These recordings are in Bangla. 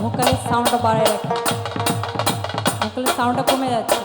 ভোকালের সাউন্ডটা বাড়ায় রাখি, ভোকালের সাউন্ডটা কমে যাচ্ছে।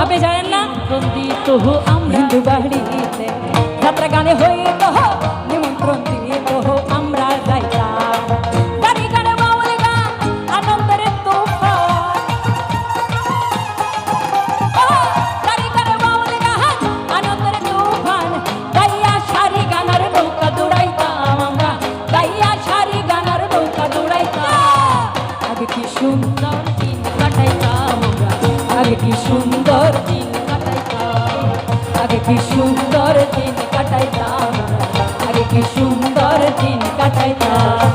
আপনি জানেন না দিত হিন্দু বাড়িতে যাত্রা গানে হইত নিমন্ত্রণ দিত আমরা যাইতাম গানে গানে বাউল গান আনন্দের তুফান গানে গানে বাউল গান আনন্দের তুফান গাইয়া সারি গানার নৌকা দৌড়াইতাম আমরা গাইয়া সারি গানার নৌকা দৌড়াইতাম আগে কি সুন্দর দিন কাটাইতাম আমরা আগে কি সুন্দর দিন কাটাইতাম আগে কি সুন্দর দিন কাটাইতাম আগে কি সুন্দর দিন কাটাইতাম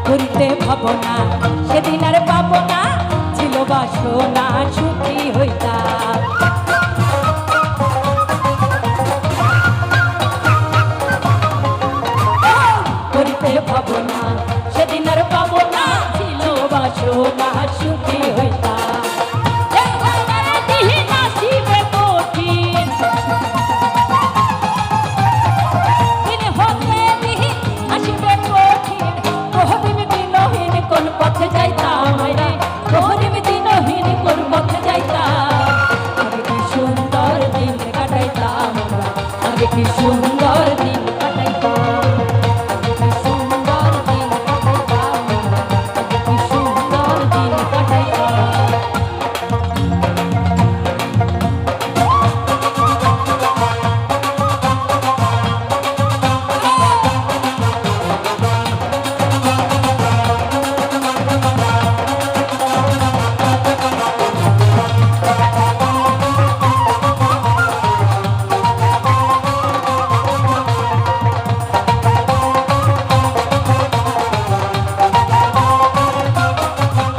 করিতে ভাবনা সেদিন আর পাবো না ছিল বাসনা সুখী হইতাম